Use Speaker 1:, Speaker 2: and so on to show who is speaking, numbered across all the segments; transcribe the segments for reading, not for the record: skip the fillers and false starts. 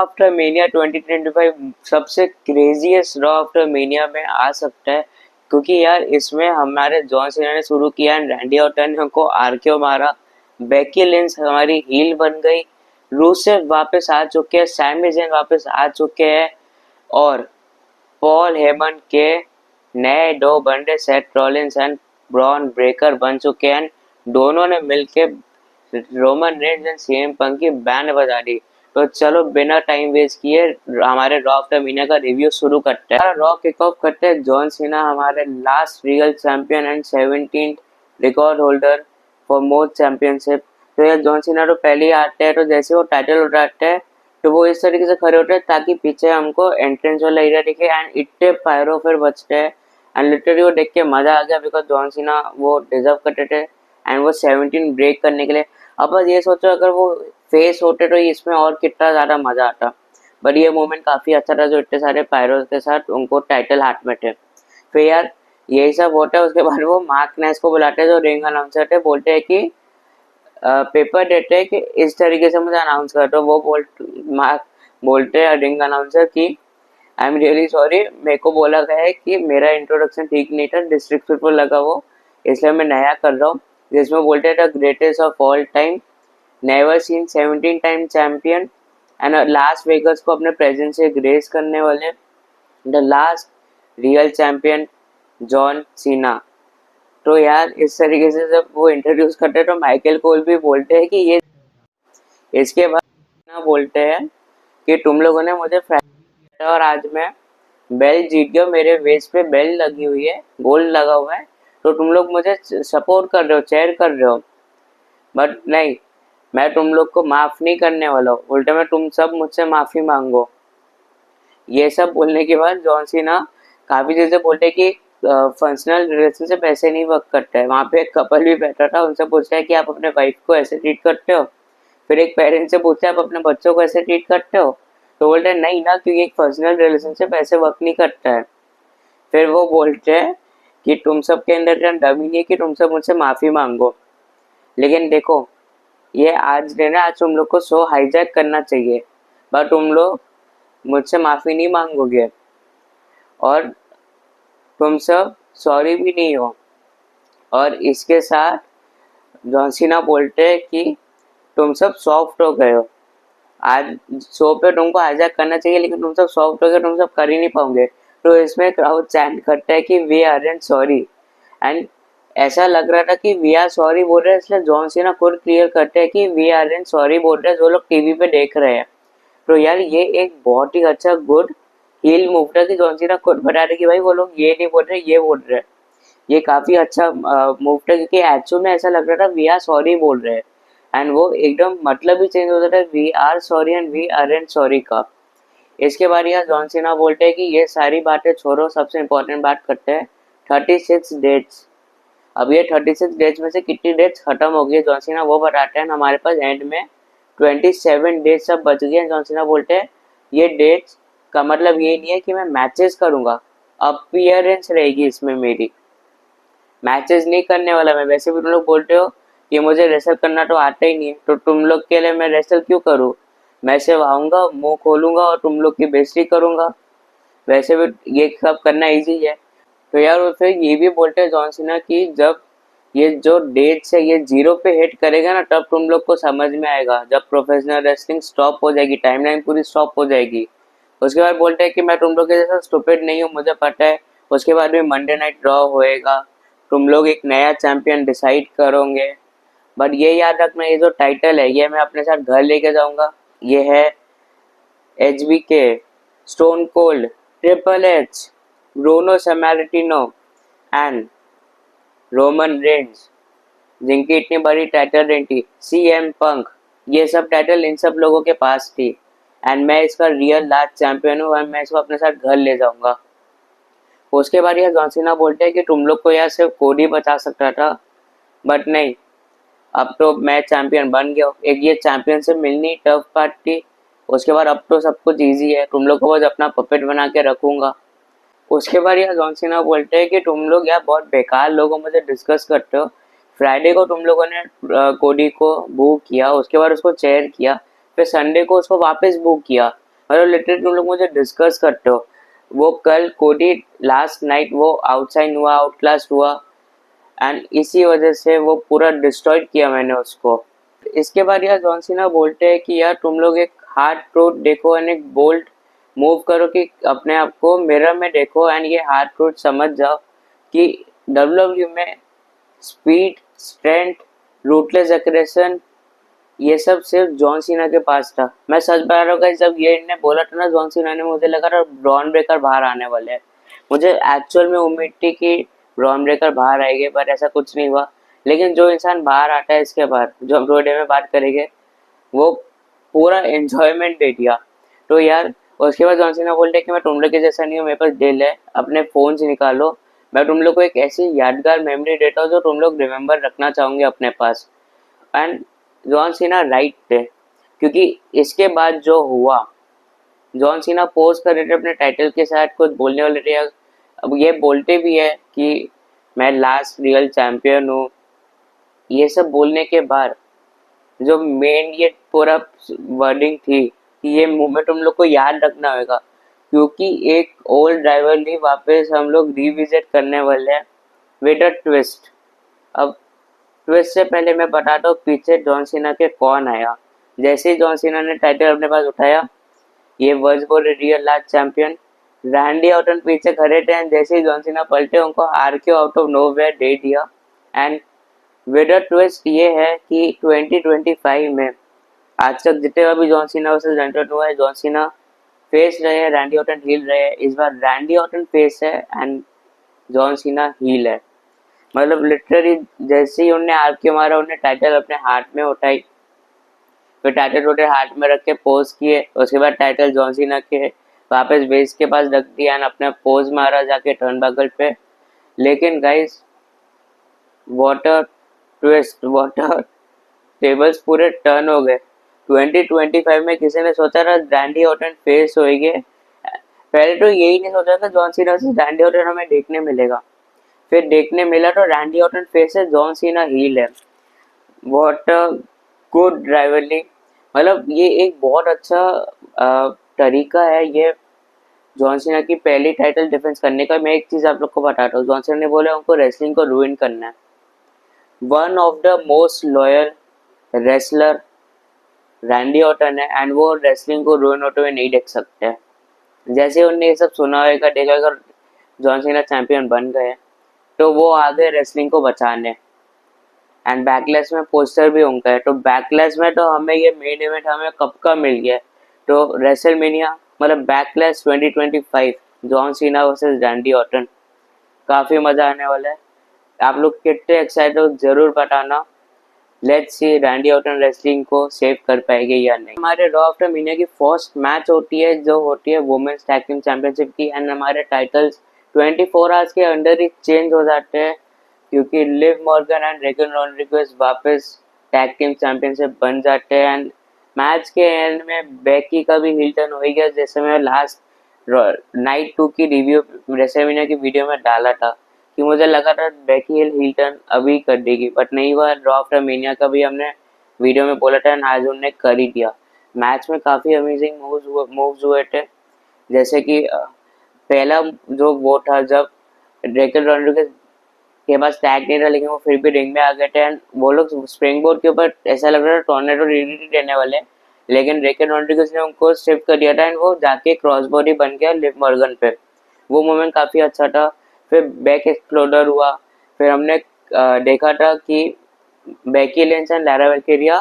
Speaker 1: After mania 2025 सबसे craziest raw after mania में आ सकता है, क्योंकि यार इसमें हमारे जॉन सीना ने शुरू किया एंड रैंडी ऑर्टन को आरकेओ मारा। बेकी लिंच हमारी हील बन गई। रूसेफ वापस आ चुके हैं, सैमी ज़ेन वापस आ चुके हैं और पॉल हेमन के नए दो बंदे Seth Rollins and Bron breaker बन चुके हैं। दोनों ने मिलके Roman Reigns and CM Punk की बैंड बजा दी। तो चलो बिना टाइम वेस्ट किए हमारे रॉ आफ्टर मीना का रिव्यू शुरू करते हैं। रॉ किक ऑफ करते हैं। जॉन सीना हमारे last real champion and 17 record holder for most championship. तो यार जॉन सीना तो पहले ही आते हैं, तो जैसे वो टाइटल उठाते हैं तो वो इस तरीके से खड़े होते हैं ताकि पीछे हमको एंट्रेंस वाला एरिया दिखे एंड इतने पायरो फिर बचते हैं एंड लिटरली वो देख के मजा आ गया, बिकॉज जॉन सीना वो डिजर्व करते थे एंड वो 17 ब्रेक करने के लिए। अब बस ये सोचो अगर वो फेस होते तो इसमें और कितना ज़्यादा मज़ा आता। बट ये मोमेंट काफ़ी अच्छा था जो इतने सारे पायरों के साथ उनको टाइटल हाथ में थे। फिर यार यही सब होता है, उसके बाद वो मार्क नेस को बुलाते हैं जो रिंग अनाउंसर थे, बोलते हैं कि पेपर देते हैं कि इस तरीके से मुझे अनाउंस कर दो। वो मार्क बोलते हैं रिंग अनाउंसर की आई एम रियली सॉरी, मेरे को बोला गया है कि मेरा इंट्रोडक्शन ठीक नहीं था, डिसरिस्पेक्टफुल लगा वो, इसलिए मैं नया कर रहा हूँ। जिसमें बोलते हैं the greatest of all time, never seen 17 time champion and Las Vegas को अपने प्रेजेंस से ग्रेस करने वाले the last real champion John Cena. तो यार इस तरीके से जब वो इंट्रोड्यूस करते हैं तो माइकल कोल भी बोलते हैं कि ये, इसके बाद ना बोलते हैं कि तुम लोगों ने मुझे और आज मैं बेल जीत गया, मेरे वेस्ट पे बेल लगी हुई है, गोल्ड लगा हुआ है, तो तुम लोग मुझे सपोर्ट कर रहे हो, चेयर कर रहे हो, बट नहीं, मैं तुम लोग को माफ नहीं करने वाला हूँ, उल्टे में तुम सब मुझसे माफी मांगो। ये सब बोलने के बाद जॉन सीना काफी चीजें बोलते कि फंक्शनल रिलेशनशिप ऐसे नहीं वर्क करता है। वहाँ पे एक कपल भी बैठा था, उनसे पूछता है कि आप अपने वाइफ को ऐसे ट्रीट करते हो। फिर एक पेरेंट से पूछता है आप अपने बच्चों को ऐसे ट्रीट करते हो, तो बोलते हैं नहीं ना, क्योंकि एक पर्सनल रिलेशनशिप ऐसे वर्क नहीं करता है। फिर वो बोलते हैं कि तुम सब के अंदर इतना दम ही नहीं है कि तुम सब मुझसे माफी मांगो। लेकिन देखो ये आज देना, आज तुम लोग को शो हाईजैक करना चाहिए, बट तुम लोग मुझसे माफी नहीं मांगोगे और तुम सब सॉरी भी नहीं हो। और इसके साथ जॉन सीना बोलते हैं कि तुम सब सॉफ्ट हो गए हो, आज शो पे तुमको हाईजैक करना चाहिए लेकिन तुम सब सॉफ्ट हो गए, तुम सब कर ही नहीं पाओगे। तो इसमें क्राउड चैंट करता है कि we are and sorry and ऐसा लग रहा था कि वी आर सॉरी बोल रहे हैं, इसलिए जॉन सीना खुद क्लियर करते हैं कि वी आर एंड सॉरी बोल रहे हैं जो लोग टीवी पे देख रहे हैं। तो यार ये एक बहुत ही अच्छा गुड हील मूव था कि जॉन सीना खुद बता रहे कि भाई वो लोग ये नहीं बोल रहे, ये बोल रहे हैं। ये काफी अच्छा मूव था, क्योंकि एक्चुअल में ऐसा लग रहा था वी आर सॉरी बोल रहे हैं एंड वो एकदम मतलब ही चेंज हो जाता है we are sorry and we are and sorry का। इसके बाद यह जॉन सीना बोलते हैं कि ये सारी बातें छोड़ो, सबसे इम्पोर्टेंट बात करते हैं 36 डेट्स। अब ये 36 डेट्स में से कितनी डेट्स खत्म हो गई जॉन सीना वो बताते हैं। हमारे पास एंड में 27 डेट्स सब बच गए हैं। जॉन सीना बोलते हैं ये डेट्स का मतलब ये नहीं है कि मैं मैचेस करूंगा, अपीयरेंस रहेगी इसमें मेरी, मैचेस नहीं करने वाला मैं। वैसे भी तुम लोग बोलते हो कि मुझे रेसल करना तो आता ही नहीं है, तो तुम लोग के लिए मैं रेसल क्यों करूँ? मैं सिर्फ आऊँगा, मुंह खोलूँगा और तुम लोग की बेइज्जती करूँगा। वैसे भी ये सब करना इजी है। तो यार वो फिर ये भी बोलते हैं जॉन सीना कि जब ये जो डेट्स है ये 0 पे हिट करेगा ना, तब तुम लोग को समझ में आएगा, जब प्रोफेशनल रेसलिंग स्टॉप हो जाएगी, टाइमलाइन पूरी स्टॉप हो जाएगी। उसके बाद बोलते हैं कि मैं तुम लोग के जैसा स्टूपिड नहीं हूँ, मुझे पता है उसके बाद भी मंडे नाइट ड्रॉ होएगा, तुम लोग एक नया चैंपियन डिसाइड करोगे, बट ये याद रखना ये जो टाइटल है ये मैं अपने साथ घर लेके जाऊंगा। ये है HBK, stone cold, triple H, Bruno Sammartino and Roman Reigns, जिनकी इतनी बड़ी टाइटल रेंज थी, CM पंक, ये सब टाइटल इन सब लोगों के पास थी एंड मैं इसका रियल लास्ट चैंपियन हूँ और मैं इसको अपने साथ घर ले जाऊंगा। उसके बाद यह जॉन सीना बोलते हैं कि तुम लोग को यार सिर्फ कोडी बचा सकता था, बट नहीं, अब तो मैं चैंपियन बन गया हूँ। एक ये चैंपियनशिप मिलनी टफ पार्ट थी, उसके बाद अब तो सब कुछ इजी है, तुम लोग को बस अपना पपेट बना के रखूंगा। उसके बाद यार जॉन सीना बोलते हैं कि तुम लोग यार बहुत बेकार लोगों मुझे डिस्कस करते हो। फ्राइडे को तुम लोगों ने कोडी को बुक किया, उसके बाद उसको चेयर किया, फिर संडे को उसको वापस बुक किया, मतलब लिटरली तुम लोग मुझे डिस्कस करते हो। वो कल कोडी लास्ट नाइट वो आउटसाइड हुआ, आउटक्लास्ट हुआ, एंड इसी वजह से वो पूरा डिस्ट्रॉयड किया मैंने उसको। इसके बाद यार जॉन सीना बोलते हैं कि यार तुम लोग एक हार्ड ट्रूथ देखो एंड एक बोल्ड मूव करो, कि अपने आप को मिरर में देखो एंड ये हार्ड ट्रूथ समझ जाओ कि डब्ल्यूडब्ल्यू में स्पीड, स्ट्रेंथ, रूटलेस एग्रेशन, ये सब सिर्फ जॉन सीना के पास था। मैं सच बता रहा हूँ गाइस, जब ये इन्हें बोला था ना जॉन सीना ने, मुझे लगा था ब्रॉन ब्रेकर बाहर आने वाले हैं। मुझे एक्चुअल में उम्मीद थी कि ब्रॉन ब्रेकर बाहर आएंगे, पर ऐसा कुछ नहीं हुआ। लेकिन जो इंसान बाहर आता है इसके बाद, जो हम थोड़ी देर में बात करेंगे, वो पूरा एंजॉयमेंट दे दिया। तो यार उसके बाद जॉन सीना बोलते कि मैं तुम लोग के जैसा नहीं हूँ, मेरे पास दिल है, अपने फोन से निकालो, मैं तुम लोग को एक ऐसी यादगार मेमोरी देता हूँ जो तुम लोग रिमेम्बर रखना चाहोगे अपने पास। एंड जॉन सीना राइट थे, क्योंकि इसके बाद जो हुआ, जॉन सीना पोज कर रहे थे अपने टाइटल के साथ, कुछ बोलने वाले थे। अब ये बोलते भी है कि मैं लास्ट रियल चैंपियन हूँ। ये सब बोलने के बाद जो मेन ये पूरा वर्डिंग थी कि ये मूवमेंट तुम लोग को याद रखना होगा, क्योंकि एक ओल्ड राइवलरी वापस हम लोग रिविजिट करने वाले हैं विद अ ट्विस्ट। अब ट्विस्ट से पहले मैं बताता हूँ पीछे जॉन सीना के कौन आया। जैसे ही जॉन सीना ने टाइटल अपने पास उठाया, ये वर्ल्ड बोल real last champion, Randy Orton पीछे खड़े थे, and जैसे ही जॉन सीना पलटे उनको आरक्यू आउट ऑफ नोवेयर दे दिया। एंड विद अ ट्विस्ट ये है कि 2025 में आज तक जितने भी John Cena versus Randy Orton हुआ है, जॉन सीना फेस रहे हैं, रैंडी ऑर्टन हील रहे हैं। इस बार रैंडी ऑर्टन फेस है एंड जॉन सीना हील है। मतलब लिटरली जैसे ही उन्हें आरके मारा, उन्हें टाइटल अपने हाथ में उठाई, फिर टाइटल उन्हें हाथ में रख के पोज किए, उसके बाद टाइटल जॉन सीना के वापस बेस के पास रख दिया एंड अपने पोज मारा जाके टर्नबकल पे। लेकिन guys what a twist, what a tables पूरे टर्न हो गए। 2025 में किसी ने सोचा था रैंडी ऑर्टन फेस होएंगे? पहले तो यही नहीं सोचा था जॉन सीना से रैंडी ऑर्टन हमें देखने मिलेगा, फिर देखने मिला तो रैंडी ऑर्टन फेस है, जॉन सीना हील है। What a good rivalry. मतलब ये एक बहुत अच्छा तरीका है ये जॉन सीना की पहली टाइटल डिफेंस करने का। मैं एक चीज आप लोग को बताता हूँ, जॉन सीना ने बोला उनको रेसलिंग को रूइन करना है। One of the most loyal wrestler Randy Orton है एंड वो रेसलिंग को रूइन होते हुए नहीं देख सकते। जैसे उनने ये सब सुना होगा, देखा अगर जॉन सीना चैंपियन बन गए तो वो आगे रेसलिंग को बचाने, एंड बैकलेस में पोस्टर भी उनका है। तो बैकलेस में तो हमें ये मेन इवेंट हमें कब का मिल गया है, तो रेसलमेनिया मतलब backless 2025 John Cena versus Randy Orton, काफ़ी मज़ा आने वाला है। आप लोग कितने एक्साइटेड हो जरूर बताना। Let's see Randy Orton wrestling को सेव कर पाएंगे या नहीं। हमारे रॉ आफ्टर महीने की फर्स्ट मैच होती है जो होती है वुमेन्स टैग टीम चैंपियनशिप की, एंड हमारे टाइटल्स 24 आवर्स के अंदर ही चेंज हो जाते हैं, क्योंकि Liv Morgan and Regan Rodriguez वापस टैग टीम चैंपियनशिप बन जाते हैं। एंड मैच के एंड में बेकी का भी हिल टर्न हो गया, जैसे मैं लास्ट नाइट 2 की रिव्यू रेसलमेनिया की वीडियो में डाला था कि मुझे लगा था बेकी हिल टर्न अभी कर देगी, बट नहीं हुआ। रॉ आफ्टर मेनिया का भी हमने वीडियो में बोला था, आज उन्होंने कर ही दिया। मैच में काफ़ी अमेजिंग मूव्स हुए थे, जैसे कि पहला जो वो था जब रेगन रॉड्रिगेज के पास टैग नहीं था, लेकिन वो फिर भी रिंग में आ गए थे एंड वो लोग स्प्रिंग बोर्ड के ऊपर ऐसा लग रहा था टॉर्नेडो डीडीटी देने वाले, लेकिन रेगन रॉड्रिगेज ने उनको शिफ्ट कर दिया था एंड वो जाके क्रॉस बॉडी बन गया लिव मॉर्गन पे। वो मोमेंट काफ़ी अच्छा था। फिर बैक एक्सप्लोडर हुआ, फिर हमने देखा था कि Becky Lynch and Lyra Valkyria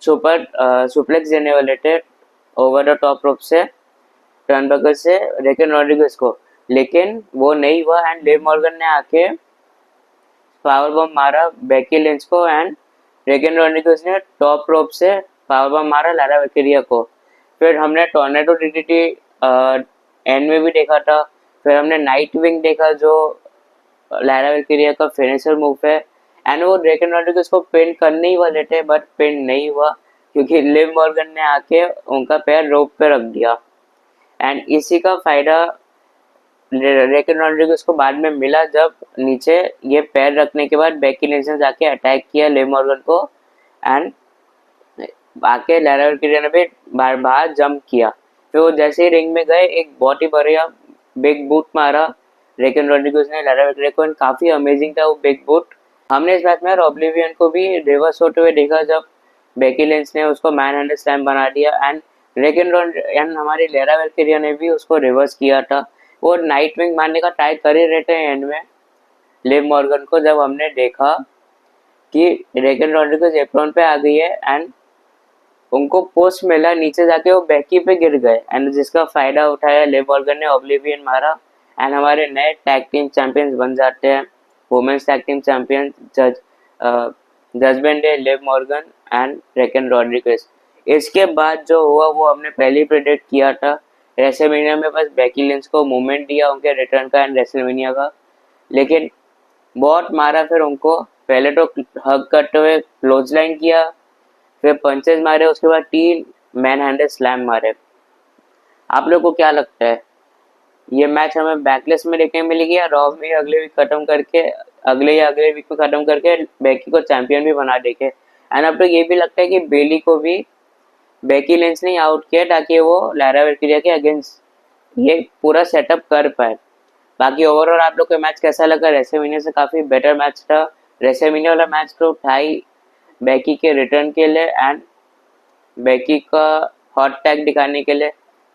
Speaker 1: super suplex देने वाले थे ओवर द टॉप रोप से टर्नबकल से रेगन रॉड्रिगेज को, लेकिन वो नहीं हुआ एंड लिव मॉर्गन ने आके पावर बम मारा बेकी लिंच को एंड रेगन रॉड्रिगेज ने टॉप रोप से पावर बम मारा लैरा वैल्केरिया को। फिर हमने टॉर्नेडो डीडीटी एंड में भी देखा था। फिर हमने नाइट विंग देखा जो लैरा वैल्केरिया का फिनिशर मूव है, एंड वो रेगन रॉड्रिगेज को पिन करने ही वाले थे, बट पिन नहीं हुआ क्योंकि लिव मॉर्गन ने आके उनका पैर रोप पे रख दिया। एंड इसी का फायदा रेगन रॉड्रिगेज को बाद में मिला, जब नीचे ये पैर रखने के बाद बेकी लिंच ने जाके अटैक किया लिव मॉर्गन को, एंड आके लैरा वैल्केरिया ने भी बार बार जंप किया। फिर वो जैसे ही रिंग में गए एक बहुत ही बढ़िया बिग बूट मारा रेकन रॉड्रिगेज ने लारा वेटरे को, काफी अमेजिंग था वो बिग बूट। हमने इस मैच में ऑब्लिवियन को भी रिवर्स होते हुए देखा जब बेकी लिंच ने उसको मैन हैंड स्लैम बना दिया, एंड रेकन एंड हमारी लेरा वेल्केरिया ने भी उसको रिवर्स किया था। वो नाइट विंग मारने का ट्राई कर ही रहे थे एंड में लिव मॉर्गन को, जब हमने देखा कि रेकन रॉड्रिगेज एप्रॉन पे आ गई है एंड उनको पोस्ट मिला, नीचे जाके वो बैकी पे गिर गए एंड जिसका फायदा उठाया लिव मॉर्गन ने ऑब्लिवियन मारा एंड हमारे नए टैग टीम चैंपियंस बन जाते हैं, women's tag team champion judgment day, Liv Morgan and Raquel Rodriguez. इसके बाद जो हुआ वो हमने पहले ही प्रेडिक्ट किया था। रेसलमेनिया में बस बेकी लिंच को मूवमेंट दिया उनके रिटर्न का एंड रेसलमेनिया का, लेकिन बहुत मारा फिर उनको, पहले तो हग करते हुए क्लोज लाइन किया, फिर पंचेस मारे, उसके बाद 3 मैन हैंडेड स्लैम मारे। आप लोग को क्या लगता है ये मैच हमें बैकलेस में देखने मिलेगी या रॉ में अगले वीक खत्म करके अगले वीक में खत्म करके बेकी को चैंपियन भी बना देंगे? एंड अब तो ये भी लगता है कि बेली को भी बेकी लिंच ने आउट किया ताकि वो लारा वेल्केरिया के अगेंस्ट ये पूरा सेटअप कर पाए। बाकी ओवरऑल आप लोग को मैच कैसा लगा? रेसलमेनिया से काफी बेटर मैच था। रेसलमेनिया वाला मैच तो था ही बेकी के रिटर्न के लिए एंड बेकी का हॉट टैग दिखाने के लिए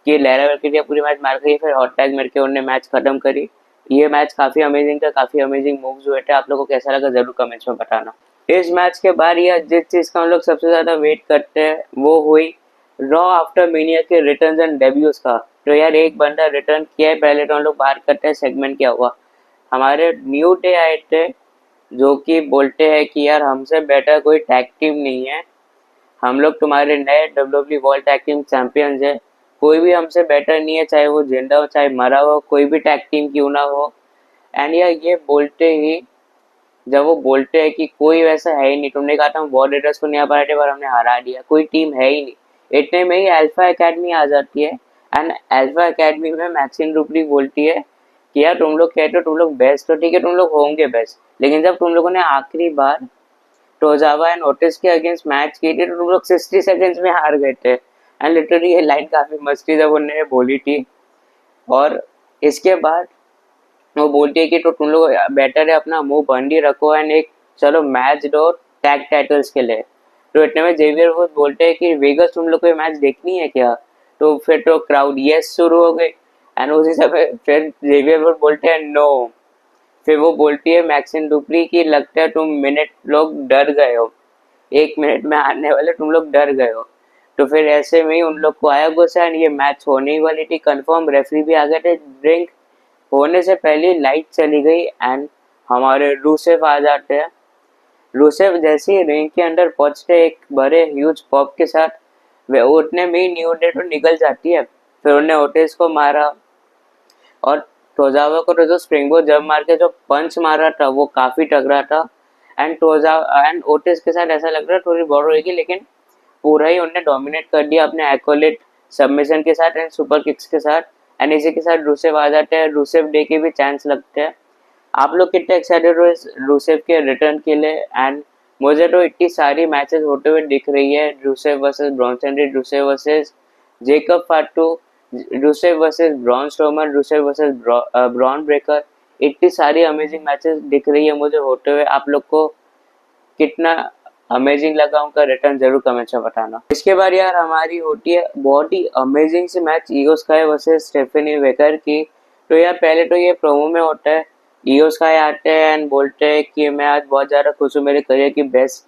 Speaker 1: कि लैरा वेल्केरिया पूरी मैच मार गई, फिर हॉट टैग करके उन्होंने मैच खत्म करी। ये मैच काफी अमेजिंग था, काफी अमेजिंग मूव्स हुए थे। आप लोगों को कैसा लगा जरूर कमेंट्स में बताना। इस मैच के बाद या जिस चीज का हम लोग सबसे ज्यादा वेट करते हैं वो हुई रॉ आफ्टर मेनिया के रिटर्न्स एंड डेब्यूज का। तो यार एक बंदा रिटर्न किया है, पहले तो हम लोग बात करते हैं सेगमेंट क्या हुआ। हमारे न्यू डे आए थे जो कि बोलते हैं कि यार हमसे बेटर कोई टैग टीम नहीं है, हम लोग तुम्हारे नए WWE world tag team champions है, कोई भी हमसे बेटर नहीं है, चाहे वो जिंदा हो चाहे मरा हो, कोई भी टैग टीम क्यों ना हो। एंड यार ये बोलते ही जब वो बोलते हैं कि कोई वैसा है ही नहीं, तुमने कहा था हम वॉर रेडर्स को नहीं हरा पाए थे पर हमने हरा दिया, कोई टीम है ही नहीं, इतने में ही अल्फा एकेडमी आ जाती है एंड अल्फा एकेडमी में मैक्सिन रूपली बोलती है कि यार तुम लोग कहते हो तुम लोग बेस्ट, तो ठीक है तुम लोग होंगे बेस्ट, लेकिन जब तुम लोगों ने आखिरी बार टोजावा एंड ओटिस के अगेंस्ट मैच की थी तो तुम लोग 60 सेकंड्स में हार गए थे। एंड लिटरली ये लाइन काफी मस्त थी जब उन्होंने बोली थी। और इसके बाद वो बोलती है कि तो तुम लोग बेटर है अपना मुंह बंद ही रखो एंड एक चलो मैच दो टैग टाइटल्स के लिए। तो इतने में जेवियर वुड बोलते हैं कि वेगस तुम लोग को ये मैच देखनी है क्या? तो फिर तो क्राउड यस शुरू हो गई एंड उसी समय फिर जेवियर वुड बोलते हैं नो। फिर वो बोलती है मैक्सिन डुप्री की लगता है तुम मिनट लोग डर गए हो, 1 मिनट में आने वाले तुम लोग डर गए हो। तो फिर ऐसे में ही उन लोग को आया गुस्सा एंड ये मैच होने ही वाली थी कंफर्म, रेफरी भी आ गए थे, ड्रिंक होने से पहले लाइट चली गई एंड हमारे रूसेफ आ जाते हैं। रूसेफ जैसे ही रिंग के अंदर पहुंचते एक बड़े ह्यूज पॉप के साथ, वे उठने में ही न्यू डे तो निकल जाती है। फिर उन्हें ओटिस को मारा और टोजावा को तो जो स्प्रिंगबोर्ड जब मार के जो पंच मारा था वो काफी टकरा था एंड टोजावा एंड ओटिस के साथ ऐसा लग रहा थोड़ी बॉल होगी, लेकिन पूरा ही उन्हें डोमिनेट कर दिया अपने एक्कोलेट सबमिशन के साथ एंड सुपर किक्स के साथ। एंड इसी के साथ रूसेफ आ जाते हैं, रूसेफ डे के भी चांस लगते हैं। आप लोग कितने एक्साइटेड हो इस रूसेफ के रिटर्न के लिए? एंड मुझे तो इतनी सारी मैचेस होते हुए दिख रही है, Rusev versus Bronson Reed, Rusev versus Jacob Fatu, Rusev versus Braun Strowman, Rusev versus Bron Breakker, इतनी सारी अमेजिंग मैचेस दिख रही है मुझे होते हुए। आप लोग को कितना अमेजिंग लगा उनका रिटर्न जरूर कमेंट्स में बताना। इसके बाद यार हमारी होती है बहुत ही अमेजिंग सी match Iyo Sky versus Stephanie Vaquer की। तो यार पहले तो ये प्रोमो में होता है, ईगो स्काई आते हैं एंड बोलते हैं कि मैं आज बहुत ज़्यादा खुश हूँ, मेरे करियर की बेस्ट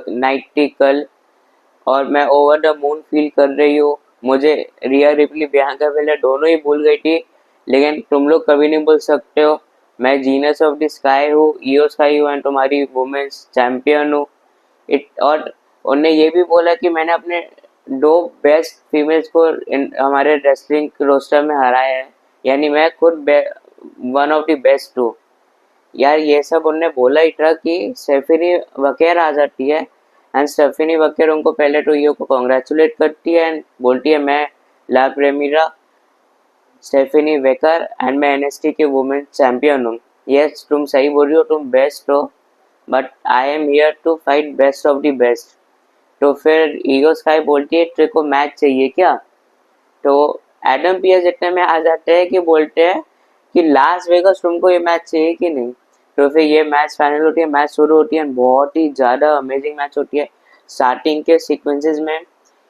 Speaker 1: नाइट थी कल और मैं ओवर द मून फील कर रही हूँ। मुझे रिया रिप्ली बियांका बेलर दोनों ही भूल गई थी, लेकिन तुम लोग कभी नहीं भूल सकते हो, मैं जीनस ऑफ द स्काई हूँ, ईगो स्काई हूँ एंड तुम्हारी वुमेन्स चैंपियन हूँ। और उन्होंने ये भी बोला कि मैंने अपने 2 बेस्ट फीमेल्स को हमारे रेसलिंग रोस्टर में हराया है, यानी मैं खुद वन ऑफ द बेस्ट हूँ। यार ये सब उन्होंने बोला ही था कि स्टेफनी वकेर आ जाती है एंड स्टेफनी वकेर उनको पहले तो ये को कॉन्ग्रेचुलेट करती है एंड बोलती है मैं ला प्रेमिरा स्टेफनी वेकर एंड मैं एनएसटी के वुमेन चैंपियन हूँ। यस तुम सही बोल रही हो, तुम बेस्ट हो, but I am here to fight best of the best. तो फिर ईगो स्काई बोलती है तेरे को मैच चाहिए क्या? तो एडम पियर्स इतने में आ जाते हैं कि बोलते हैं कि लास वेगास तुमको ये मैच चाहिए कि नहीं। तो फिर ये मैच फाइनल होती है, मैच शुरू होती है, बहुत ही ज़्यादा अमेजिंग मैच होती है। स्टार्टिंग के सीक्वेंसेस में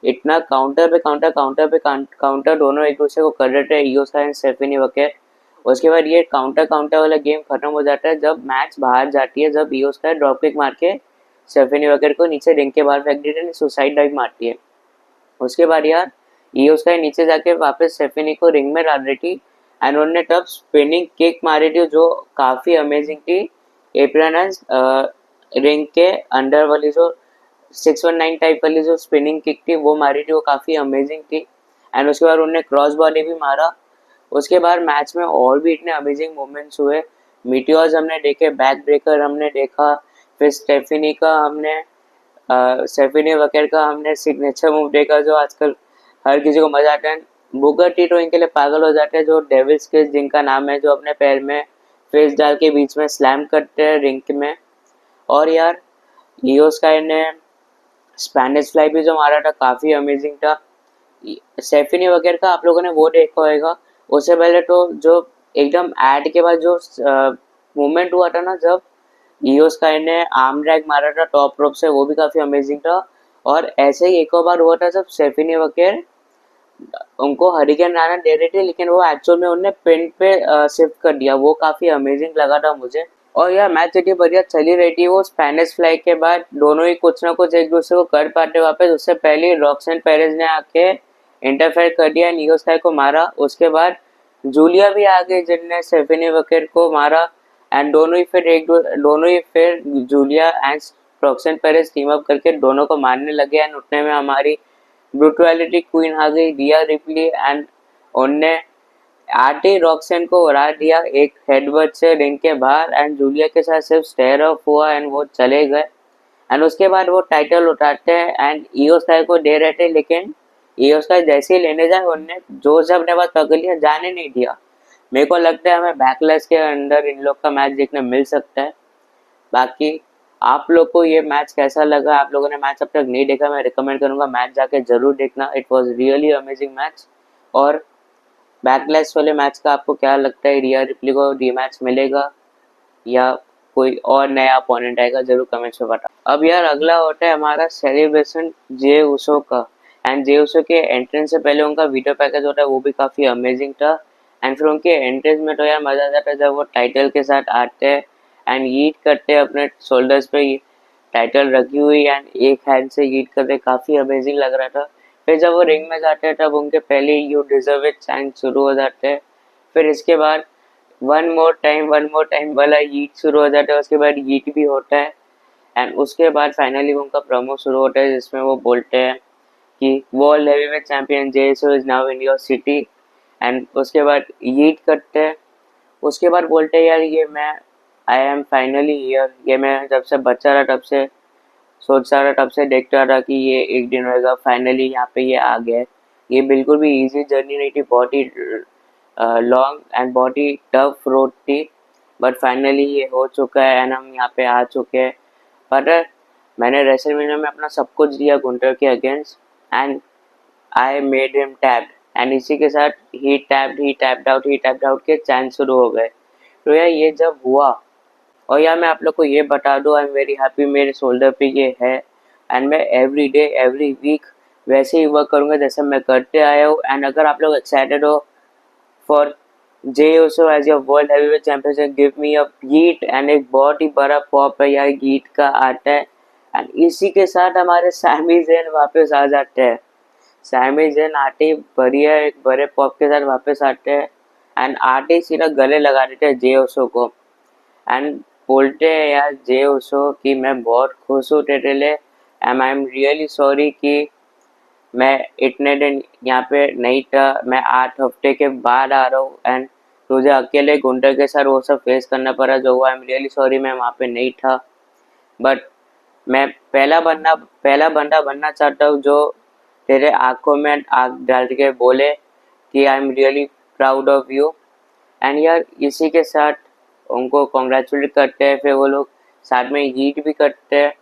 Speaker 1: इतना काउंटर पे काउंटर काउंटर पे काउंटर दोनों एक दूसरे को कर रहे थे, ईओ स्काई एंड स्टेफनी वगैरह। उसके बाद ये काउंटर काउंटर वाला गेम खत्म हो जाता है जब मैच बाहर जाती है, जब ईओ स्काई ड्रॉप किक मार के स्टेफनी वगैरह को नीचे रिंग के बाहर फेंक देती है, सुसाइड डाइव मारती है। उसके बाद यार ईओ स्काई नीचे जाके वापस स्टेफनी को रिंग में डाल रही थी एंड उन्होंने तब स्पिनिंग किक मारी थी जो काफ़ी अमेजिंग थी। एप्रन रिंग के अंडर वाली जो 619 टाइप वाली जो स्पिनिंग किक थी वो मारी थी, वो काफ़ी अमेजिंग थी। एंड उसके बाद उन्होंने क्रॉस बॉडी भी मारा। उसके बाद मैच में और भी इतने अमेजिंग मोमेंट्स हुए। मीटियोर्स हमने देखे, बैक ब्रेकर हमने देखा, फिर स्टेफनी का हमने स्टेफनी वगैरह का हमने सिग्नेचर मूव देखा जो आजकल हर किसी को मजा आता है। बुकर टी तो इनके लिए पागल हो जाते हैं, जो डेविल्स किस जिनका नाम है, जो अपने पैर में फेस डाल के बीच में स्लैम करते हैं रिंग में। और यार ईओ स्काई ने स्पैनिश फ्लाई भी जो मारा था काफ़ी अमेजिंग था। सेफिनी वगैरह का आप लोगों ने वो देखा होगा। उससे पहले तो जो एकदम एड के बाद जो मूवमेंट हुआ था ना, जब ईओ स्काई ने आर्म ड्रैग मारा था टॉप रोप से, वो भी काफ़ी अमेजिंग था। और ऐसे ही एक और बार हुआ था जब सेफिनी वगैरह उनको हरिकेन राना दे रहे थे, लेकिन वो एक्चुअल में उन्हें पिन पे शिफ्ट कर दिया, वो काफ़ी अमेजिंग लगा था मुझे। और यार मैच इतनी बढ़िया चली रही थी, वो स्पेनिश फ्लाई के बाद दोनों ही कुछ ना कुछ एक दूसरे को कर पाते वापस। उससे पहले रॉक्सन पेरेज ने आके इंटरफेयर कर दिया, नियो स्काई को मारा। उसके बाद जूलिया भी आ गई जिनने स्टेफनी वकेर को मारा एंड दोनों ही फिर Julia and Roxanne Perez team up करके दोनों को मारने लगे। एंड उतने में हमारी ब्रूटलिटी क्वीन आ गई, रिया रिप्ली, एंड उनने आरटी रॉक्सन को उड़ा दिया एक हेडबट से रिंग के बाहर एंड जूलिया के साथ सिर्फ स्टेयर ऑफ हुआ एंड वो चले गए। एंड उसके बाद वो टाइटल उठाते हैं एंड ईओ स्काई को दे रहे थे, लेकिन ईओ स्काई जैसे ही लेने जाए उनने जोर से अपने पास पकड़ लिया, जाने नहीं दिया। मेरे को लगता है हमें बैकलेस के अंदर इन लोग का मैच देखने मिल सकता है। बाकी आप लोग को ये मैच कैसा लगा? आप लोगों ने मैच अब तक नहीं देखा, मैं रिकमेंड करूंगा मैच जाके जरूर देखना। It was really amazing match. और बैकलैश वाले मैच का आपको क्या लगता है, रिया रिप्ली को रीमैच मिलेगा या कोई और नया अपोनेंट आएगा? जरूर कमेंट्स में बताओ। अब यार अगला होता है हमारा सेलिब्रेशन जे उसो का। एंड जे उसो के एंट्रेंस से पहले उनका वीडियो पैकेज होता है, वो भी काफ़ी अमेजिंग था। एंड फिर उनके एंट्रेंस में तो यार मज़ा आ जाता है जब वो टाइटल के साथ आते हैं एंड ईट करते हैं अपने शोल्डर्स पे टाइटल रखी हुई एंड एक हैंड से ईट करते, काफ़ी अमेजिंग लग रहा था। फिर जब वो रिंग में जाते हैं तब उनके पहले यू डिजर्व इट साइन शुरू हो जाते हैं। फिर इसके बाद वन मोर टाइम वाला ईट शुरू हो जाता है, उसके बाद ईट भी होता है। एंड उसके बाद फाइनली उनका प्रोमो शुरू होता है जिसमें वो बोलते हैं कि world heavyweight champion जेसो is now in your city. And उसके बाद ईट करते हैं। उसके बाद बोलते हैं यार ये मैं आई एम फाइनली हियर, ये मैं जब से बच्चा रहा तब से सोच रहा था, तब से देखता रहा कि ये एक दिन होएगा, फाइनली यहाँ पे ये आ गया है। ये बिल्कुल भी इजी जर्नी नहीं थी, बहुत ही लॉन्ग एंड बहुत ही टफ रोड थी, बट फाइनली ये हो चुका है एंड हम यहाँ पे आ चुके हैं। पर मैंने रेसलमेनिया में अपना सब कुछ दिया गुंटर के against and I made him tapped. And इसी के साथ ही टैप्ड आउट के चांस शुरू हो गए। तो यार ये जब हुआ, और यार मैं आप लोग को ये बता दूँ, आई एम वेरी हैप्पी मेरे शोल्डर पे ये है एंड मैं एवरी डे एवरी वीक वैसे ही वर्क करूँगा जैसे मैं करते आया हूँ। एंड अगर आप लोग एक्साइटेड हो for Jey Uso as your world heavyweight championship, give me a yeet. एंड एक बहुत ही बड़ा पॉप है यार गीट का आता है। एंड इसी के साथ हमारे सैमी ज़ेन वापस आ जाते हैं। सैमी ज़ेन आते ही बढ़िया एक बड़े पॉप के साथ वापस आते हैं एंड आते ही सीधा गले लगा देते हैं जे ओसो को एंड बोलते हैं यार जे ओसो कि मैं बहुत खुश हूँ तेरे लिए and I am really sorry कि मैं इतने दिन यहाँ पे नहीं था, मैं 8 हफ्ते के बाद आ रहा हूँ एंड तुझे अकेले गुंडर के साथ वो सब फेस करना पड़ा जो हुआ। आई एम रियली सॉरी, मैं वहाँ पे नहीं था, बट मैं पहला बंदा बनना चाहता हूँ जो तेरे आंखों में आँख डाल के बोले कि I am really proud of you. And यार इसी के साथ उनको कॉन्ग्रेचुलेट करते हैं, फिर वो लोग साथ में ईट भी करते हैं।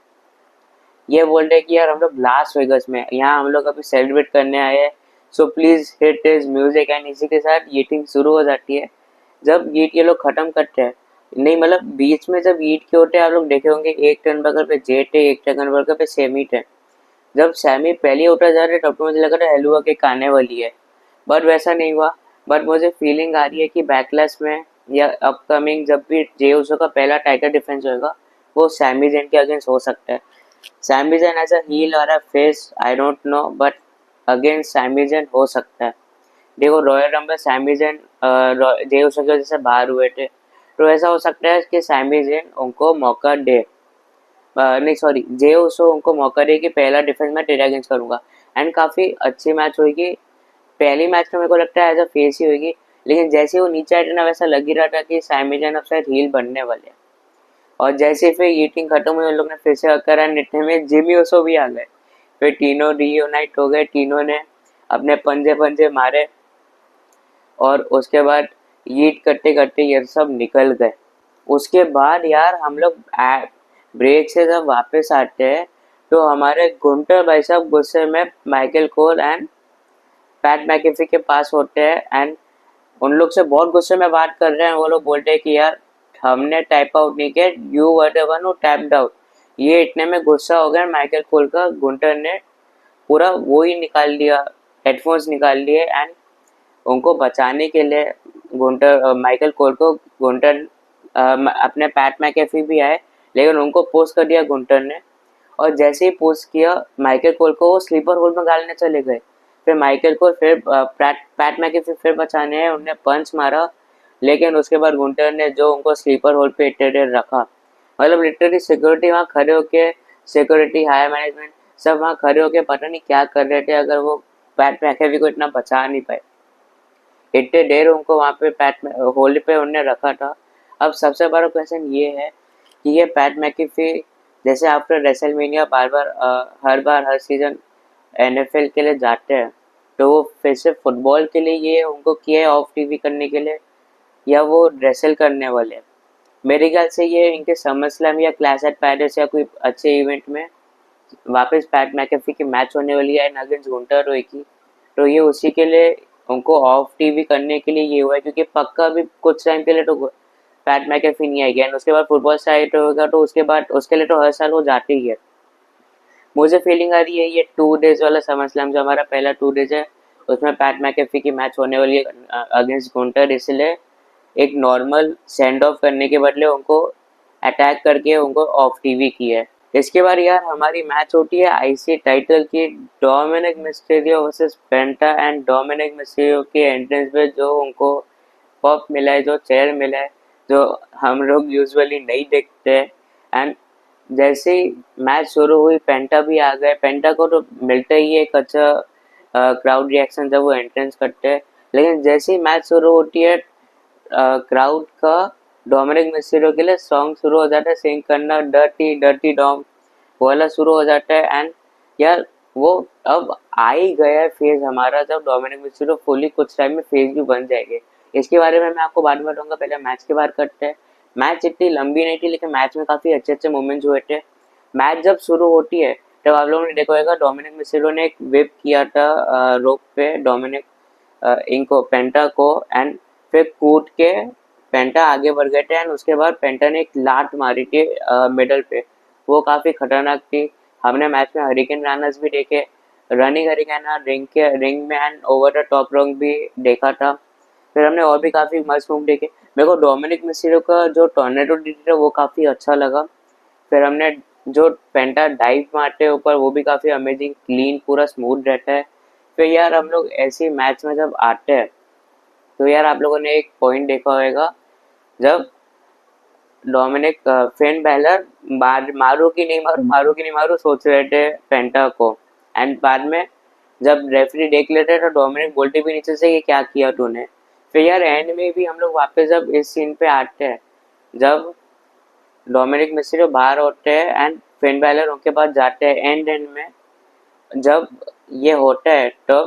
Speaker 1: ये बोल रहे कि यार हम लोग लास वेगस में यहाँ हम लोग अभी सेलिब्रेट करने आए हैं so please hit is music, and इसी के साथ ईटिंग शुरू हो जाती है। जब ईट ये लोग खत्म करते हैं, नहीं मतलब बीच में जब ईट के होते हैं, आप लोग देखे होंगे एक टर्न बर्गर पे जेट है, एक टर्न बर्गर पे सेमीट है। जब सैमी पहले उठा जा रहा है तब तो मुझे लगा था हेलुआ के आने वाली है, बट वैसा नहीं हुआ। बट मुझे फीलिंग आ रही है कि बैकलैश में या अपकमिंग जब भी जे उसो का पहला टाइटल डिफेंस होगा, वो सैमी जेन के अगेंस्ट हो सकता है। Sami Zayn as a heel और a face I don't know, but against Sami Zayn हो सकता है। देखो royal rumble Sami Zayn Jey Uso की वजह से बाहर हुए थे, तो ऐसा हो सकता है कि सैमी जेन उनको मौका दे, नहीं सॉरी जे उसो उनको मौका दे कि पहला डिफेंस मैं तेरे अगेंस्ट करूंगा। एंड काफी अच्छी मैच होगी। पहली मैच में मेरे को लगता है एज अ फेस ही होगी, लेकिन जैसे वो नीचे आए थे ना, वैसा लग ही रहा था कि सैमी जैन अब शायद हील बनने वाले हैं। और जैसे फिर ईटिंग खत्म हुई, उन लोग ने फिर से करा निटने में जिमी ओसो भी आ गए। फिर तीनों रीयूनाइट हो गए, तीनों ने अपने पंजे पंजे मारे, और उसके बाद ईट करते करते ये सब निकल गए। उसके बाद यार हम लोग ब्रेक से जब वापस आते हैं, तो हमारे गुंटर भाई साहब गुस्से में Michael Cole and PAT McAfee के पास होते हैं, एंड उन लोग से बहुत गुस्से में बात कर रहे हैं। वो लोग बोलते हैं कि यार हमने टाइप आउट नहीं किया, you were the one who tapped out. ये इतने में गुस्सा हो गया माइकल कोल का, गुंटर ने पूरा वो ही निकाल दिया, हेडफोन्स निकाल लिए, एंड उनको बचाने के लिए गुंटर माइकल कोल को गुंटर अपने पैट मैकेफी भी आए, लेकिन उनको पोस्ट कर दिया गुंटर ने। और जैसे ही पोस्ट किया माइकल कोल को, वो स्लीपर होल में डालने चले गए। फिर माइकल को फिर पैट मैके फिर बचाने हैं, उन्हें पंच मारा, लेकिन उसके बाद गुंटर ने जो उनको स्लीपर होल पे इतने रखा, मतलब लिटरली सिक्योरिटी वहाँ खड़े होके, सिक्योरिटी हायर मैनेजमेंट सब वहाँ खड़े होके पता नहीं क्या कर रहे थे, अगर वो पैट मैकेफी को इतना बचा नहीं पाए। इतने देर उनको वहाँ पे पैट होल पे उन्होंने रखा था। अब सबसे बड़ा क्वेश्चन ये है कि ये पैट मैकेफी जैसे आफ्टर रेसलमेनिया हर बार हर सीजन एनएफएल के लिए जाते हैं, तो वो फिर से फुटबॉल के लिए ये उनको किया है ऑफ टीवी करने के लिए, या वो रेसल करने वाले हैं? मेरे ख्याल से ये इनके समर स्लैम या क्लैश एट पैरिस या कोई अच्छे इवेंट में वापस पैट मैकेफी की मैच होने वाली है अगेंस्ट गुंटर रोय की, तो ये उसी के लिए उनको ऑफ टीवी करने के लिए ये हुआ है, क्योंकि पक्का भी कुछ टाइम के लिए तो पैट मैकेफी नहीं आएगी, एंड उसके बाद फुटबॉल साइड होगा, तो उसके बाद उसके लिए तो हर साल वो जाते ही है। मुझे फीलिंग आ रही है ये 2 डेज वाला समर स्लैम जो हमारा पहला 2 डेज है, उसमें पैट मैकेफी की मैच होने वाली है अगेंस्ट गुंटर, इसलिए एक नॉर्मल सेंड ऑफ करने के बदले उनको अटैक करके उनको ऑफ टीवी की है। इसके बाद यार हमारी मैच होती है आईसी टाइटल की, Dominik Mysterio versus penta, and Dominik Mysterio के एंट्रेंस पे जो उनको पप मिला है, जो चेयर मिला है, जो हम लोग यूजुअली नहीं देखते। एंड जैसे ही मैच शुरू हुई पेंटा भी आ गए, पेंटा को तो मिलता ही है एक अच्छा क्राउड रिएक्शन जब वो एंट्रेंस करते हैं, लेकिन जैसे ही मैच शुरू होती है क्राउड का डोमिनिक मिस्टीरियो के लिए सॉन्ग शुरू हो जाता है, सिंग करना डर्टी डर्टी डॉम वाला शुरू हो जाता है। एंड यार वो अब आ ही गया है फेज हमारा, जब डोमिनिक मिस्टीरियो फुली कुछ टाइम में फेज भी बन जाएंगे। इसके बारे में मैं आपको बाद में बताऊंगा, पहले मैच के बारे करते हैं। मैच इतनी लंबी नहीं थी, लेकिन मैच में काफी अच्छे अच्छे मोमेंट्स हुए थे। मैच जब शुरू होती है तब आप लोगों ने देखा होगा डोमिनिक मिस्टीरियो ने एक whip किया था रोप पे डोमिनिक इनको पेंटा को, एंड फिर कूद के पेंटा आगे बढ़ गए थे, एंड उसके बाद पेंटा ने एक लात मारी थी मिडल पे, वो काफी खतरनाक थी। हमने मैच में हरिकेन रनर्स भी देखे, रनिंग हरिकेन रिंग में and over the top wrong भी देखा था। फिर हमने और भी काफी मस्त मूव देखे। मेरे को डोमिनिक मिस्टीरियो का जो टोर्नेडो था वो काफी अच्छा लगा। फिर हमने जो पेंटा डाइव मारते हैं ऊपर, वो भी काफी अमेजिंग, क्लीन, पूरा स्मूथ रहता है। फिर यार हम लोग ऐसी मैच में जब आते हैं, तो यार आप लोगों ने एक पॉइंट देखा होगा, जब डोमिनिक फेन बैलर मारू कि नहीं मारू, मारू कि नहीं मारू सोच रहे थे पेंटा को, एंड बाद में जब रेफरी देख लेते हैं तो डोमिनिक बोलते भी नीचे से कि क्या किया तूने। फिर यार एंड में भी हम लोग वापस जब इस सीन पे आते हैं, जब डोमिनिक मिस्टीरियो बाहर होते हैं एंड फिन बैलर उनके पास जाते हैं, एंड में जब ये होता है तो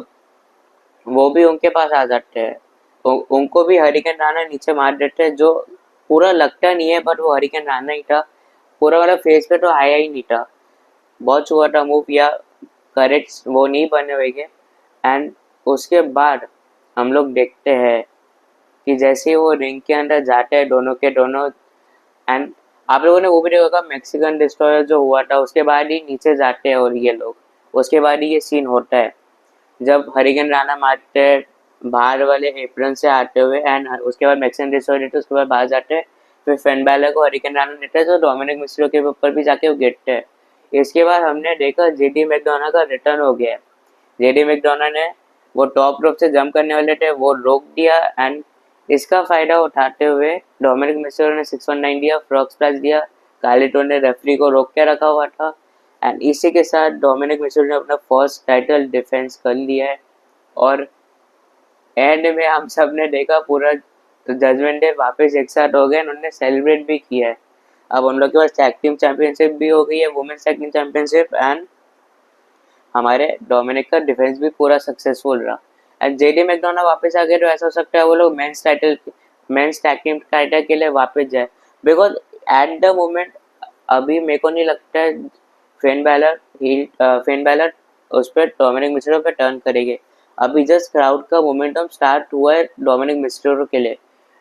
Speaker 1: वो भी उनके पास आ जाते हैं, उनको भी हरिकेन राणा नीचे मार देते हैं, जो पूरा लगता नहीं है बट वो हरिकेन राणा ही था, पूरा वाला फेस पे तो आया ही नहीं था। बहुत छुआ था मूव, या करेक्ट वो नहीं बने हुए, एंड उसके बाद हम लोग देखते हैं कि जैसे वो रिंग के अंदर जाते हैं दोनों के दोनों, एंड आप लोगों ने वो भी देखा होगा मैक्सिकन डिस्ट्रॉयर जो हुआ था उसके बाद ही नीचे जाते हैं और ये लोग, उसके बाद ही ये सीन होता है जब हरिकेन राणा मारते हैं बाहर वाले एप्रन से आते हुए, एंड उसके बाद मैक्सिकन डिस्ट्रॉयर देते हैं, उसके बाद बाहर जाते हैं, फिर फेन बैलर को हरिकेन राणा देते हैं तो डोमिनिक मिस्ट्रियो के ऊपर भी जाके वो गिरते हैं। इसके बाद हमने देखा जेडी मैकडोना का रिटर्न हो गया है। जेडी मैकडोना ने वो टॉप रोप से जंप करने वाले थे वो रोक दिया, एंड इसका फायदा उठाते हुए डोमिनिक मिस्टेरो ने 619 दिया, फ्रॉग स्प्लैश दिया, कार्लिटो ने रेफरी को रोक के रखा हुआ था, एंड इसी के साथ डोमिनिक मिस्टेरो ने अपना फर्स्ट टाइटल डिफेंस कर लिया है। और एंड में हम सब ने देखा पूरा जजमेंट डे वापस एक साथ हो गए, उन्होंने सेलिब्रेट भी किया है। अब उन लोग के पास टैग टीम चैंपियनशिप भी हो गई है, women's tag team championship, and हमारे डोमिनिक का डिफेंस भी पूरा सक्सेसफुल रहा। एंड जेडी मैकडोना वापस आ गए तो ऐसा हो सकता है वो लोग मेंस टैग टीम टाइटल के लिए वापस जाए, बिकॉज एट द मोमेंट अभी मेरे को नहीं लगता है फेन बैलर उस पर डोमिनिक मिस्टेरो पे टर्न करेंगे। अभी जस्ट क्राउड का मोमेंटम स्टार्ट हुआ है डोमिनिक मिस्टेरो के लिए,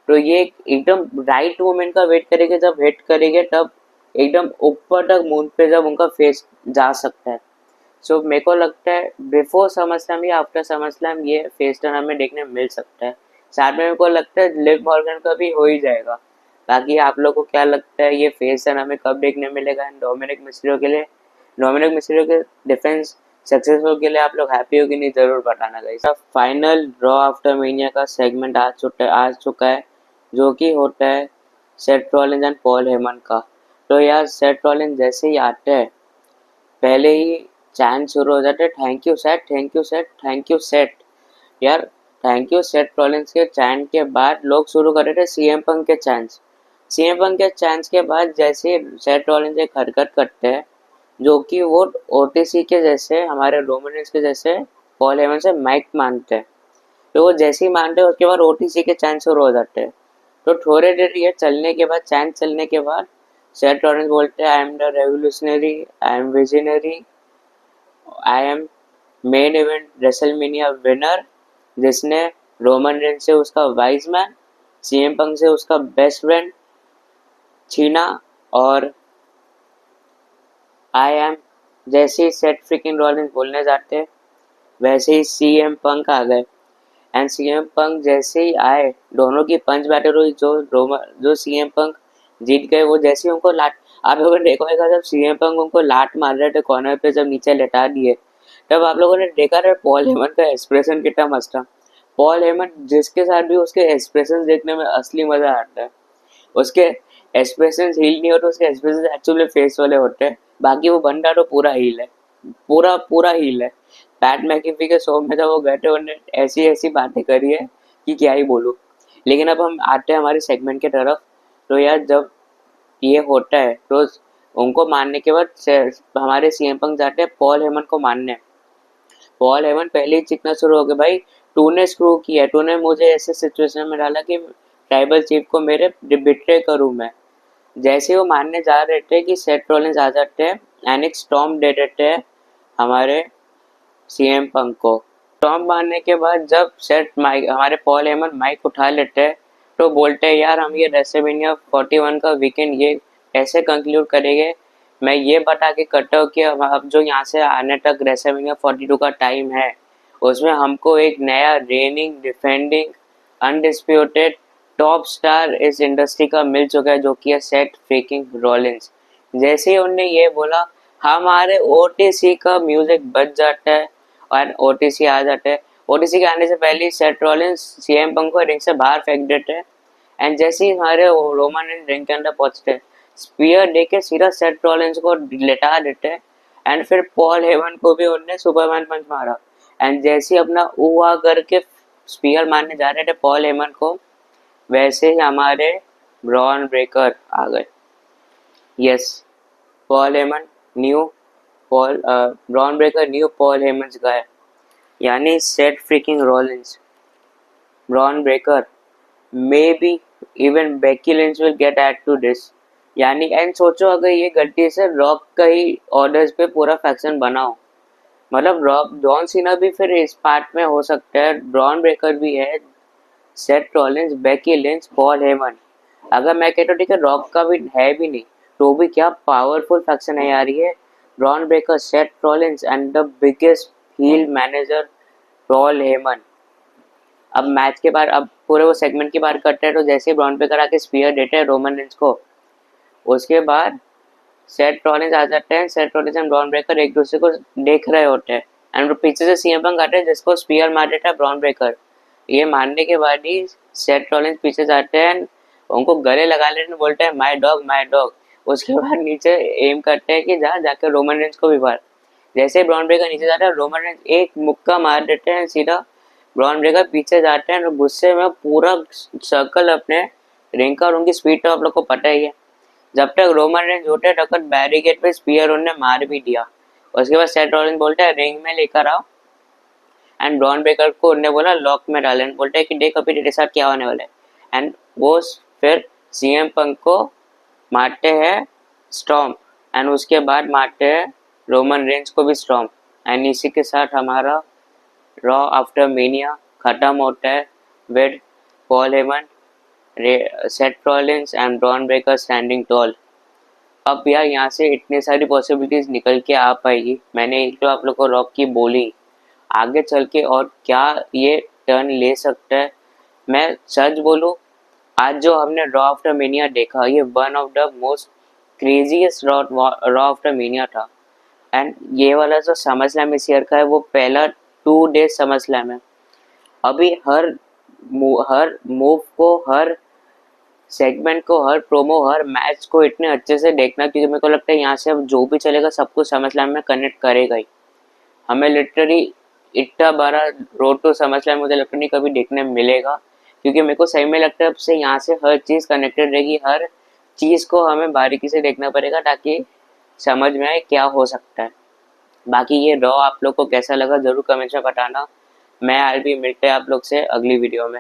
Speaker 1: तो ये एकदम राइट मोमेंट का वेट करेंगे, जब हिट करेंगे तब एकदम ऊपर तक मून पे जब उनका फेस जा सकता है। सो मेरे को लगता है बिफोर समरस्लैम या आफ्टर समरस्लैम ये फेस टर्न हमें देखने मिल सकता है। साथ में मेरे को लगता है लिव मॉर्गन का भी हो ही जाएगा। बाकी आप लोग को क्या लगता है ये फेस टर्न हमें कब देखने मिलेगा डोमिनिक मिस्टेरियो के लिए? डोमिनिक मिस्टेरियो के डिफेंस सक्सेसफुल के लिए आप लोग हैप्पी हो कि नहीं जरूर बताना guys. Final draw after mania का सेगमेंट आ चुका है जो कि होता है Seth Rollins and Paul Heyman का। तो यार सेथ रॉलिंस जैसे ही आते हैं पहले ही चैन शुरू हो जाते, thank you set, thank you set, thank you set. यार थैंक यू सेट रॉलिंस के चैन के बाद लोग शुरू कर रहे थे सीएम पंक के चैंस। सीएम पंक के चैंस के बाद जैसे सेट रॉलिंस एक हरकत करते हैं जो कि वो ओटीसी के जैसे हमारे रोमन रेंस के जैसे पॉल हेमन से माइक मानते हैं, तो वो जैसे ही मानते हैं उसके बाद ओटीसी के चैंस शुरू हो जाते हैं। तो थोड़े देर ये चलने के बाद चैंस चलने के बाद सेट रॉलिंस बोलते हैं I am the revolutionary, I am visionary, I am main event WrestleMania winner, जिसने रोमन रेंस से उसका वाइज मैन, सीएम पंक से उसका बेस्ट फ्रेंड छीना, और आई एम जैसे ही सेट फ्रिकिंग रॉलिंस बोलने जाते वैसे ही सीएम पंक आ गए। एंड सीएम पंक जैसे ही आए दोनों की पंच बैटल हुई, जो सीएम पंक जीत गए। वो जैसे ही उनको लाट, आप लोगों ने देखा होगा जब सीएम पंक उनको लाट मार रहे थे कॉर्नर पे जब नीचे लेटा दिए, तब आप लोगों ने देखा था पॉल हेमन का एक्सप्रेशन कितना मस्त था। पॉल हेमन जिसके साथ भी उसके एक्सप्रेशन देखने में असली मजा आता है। उसके एक्सप्रेशन हील नहीं होते, उसके एक्सप्रेशन एक्चुअली फेस वाले होते हैं। बाकी वो बंदा तो पूरा हील है, पूरा पूरा हील है। पैट मैकेफी के शो में जब वो गए थे उन्होंने ऐसी ऐसी बातें करी है कि क्या ही बोलूँ। लेकिन अब हम आते हैं हमारे सेगमेंट के तरफ। तो यार जब ये होता है तो उनको मारने के बाद हमारे सीएम पंक जाते हैं पॉल हेमन को मारने। पॉल हेमन पहले ही चिकना शुरू हो गया, भाई तूने स्क्रू किया, तूने मुझे ऐसे सिचुएशन में डाला कि ट्राइबल चीफ को मेरे बिट्रे करूँ मैं। जैसे वो मानने जा रहे थे कि सेट रॉलिंस आ जाते हैं एंड एक स्टॉर्म दे देते हैं हमारे सीएम पंक को। स्टॉर्म मारने के बाद जब सेट माइक हमारे पॉल हेमन माइक उठा लेते हैं तो बोलते हैं यार हम ये रेसलमेनिया 41 का वीकेंड ये ऐसे कंक्लूड करेंगे। मैं ये बता के करता हूँ कि अब जो यहाँ से आने तक रेसलमेनिया 42 का टाइम है उसमें हमको एक नया raining defending undisputed top star इस इंडस्ट्री का मिल चुका है जो कि है सेट फ्रीकिंग रॉलिंस। जैसे ही उनने ये बोला हमारे ओटीसी का म्यूजिक बज जाता है और ओटीसी आ जाते हैं। ओटीसी के आने से पहले ही सेट रॉलिंस सीएम पंक को रिंग से बाहर फेंक देते हैं, एंड जैसे ही हमारे रोमन रिंग के अंदर पहुंचते हैं स्पीयर देके सीधा सेट रॉलिंस को लेटा देते हैं, एंड फिर पॉल हेमन को भी उन्होंने सुपरमैन पंच मारा। एंड जैसे ही अपना उआ करके स्पीयर मारने जा रहे थे पॉल हेमन को वैसे ही हमारे ब्रॉन ब्रेकर आ गए। Yes, Paul Heyman new Bron Breakker new Paul Heyman's guy, यानी Seth freaking Rollins, Bron Breakker, maybe even Becky Lynch will get added to this. यानी एंड सोचो अगर ये गलती से रॉक का ही ऑर्डर्स पे पूरा फैक्शन बनाओ मतलब रॉब जॉन सीना भी फिर इस पार्ट में हो सकता है, ब्रॉन ब्रेकर भी है, Seth Rollins, Becky Lynch, Paul Heyman. अगर मैं कहता हूँ ठीक है रॉक का भी है भी नहीं, तो भी क्या पावरफुल फैक्शन है यार ये। Bron Breakker, Seth Rollins and the biggest heel manager Paul Heyman. अब मैच के बाद अब पूरे वो सेगमेंट की बात करते हैं, तो जैसे ब्रॉन ब्रेकर आके स्पीयर देते हैं रोमन रेंज को, उसके बाद सेथ रॉलिंस आ जाते हैं। Seth Rollins and Bron breaker एक दूसरे को देख रहे होते हैं, एंड पीछे से सीएम पंक आते हैं जिसको स्पीयर मार देता है ब्रॉन ब्रेकर। ये मारने के बाद ही सेथ रॉलिंस पीछे जाते हैं, उनको गले लगा लेते हैं, बोलते हैं माय डॉग माय डॉग। उसके बाद नीचे एम करते हैं कि जा जाके रोमन रेंज को भी मार। जैसे ही ब्रॉन ब्रेकर नीचे जाता है, रोमन रेंज एक मुक्का मार देते हैं सीधा, ब्रॉन ब्रेकर पीछे जाते हैं और गुस्से में पूरा सर्कल अपने रिंग का, और उनकी स्पीड तो आप लोग को पता ही है। जब तक रोमन रेंज होते तब तक बैरिकेड पे स्पीयर उन्होंने मार भी दिया। उसके बाद सेथ रॉलिंस बोलते हैं रिंग में लेकर आओ, एंड ब्रॉन ब्रेकर को उन्होंने बोला लॉक में डाल, एंड बोलते हैं कि देख अभी तेरे साथ क्या होने वाला है। एंड वो फिर सीएम पंक को मारते हैं स्टॉम्प, एंड उसके बाद मारते हैं रोमन रेंज को भी स्टॉम्प। एंड इसी के साथ हमारा रॉ आफ्टर मेनिया खत्म होता है with Paul Heyman, Seth Rollins and Bron Breakker standing tall. अब यार यहाँ से इतनी सारी पॉसिबिलिटीज निकल के आ पाएगी। मैंने एक तो आप लोग को रॉक की बोली, आगे चल के और क्या ये टर्न ले सकता है। मैं सच बोलूँ, आज जो हमने रॉ आफ्टर मेनिया देखा, ये one of the most craziest raw after mania था। एंड ये वाला जो समर स्लैम इस ईयर का है, वो पहला 2 डेज समर स्लैम है। अभी हर मूव को, हर सेगमेंट को, हर प्रोमो, हर मैच को इतने अच्छे से देखना, क्योंकि मेरे को लगता है यहाँ से अब जो भी चलेगा सब कुछ समर स्लैम में कनेक्ट करेगा ही। हमें लिटरली इतना बड़ा रोड टू समर स्लैम मुझे लगता नहीं कभी देखने मिलेगा, क्योंकि मेरे को सही में लगता है अब से यहाँ से हर चीज़ कनेक्टेड रहेगी। हर चीज़ को हमें बारीकी से देखना पड़ेगा ताकि समझ में आए क्या हो सकता है। बाकी ये रॉ आप लोग को कैसा लगा ज़रूर कमेंट्स में बताना। मैं आज भी मिलते हैं आप लोग से अगली वीडियो में।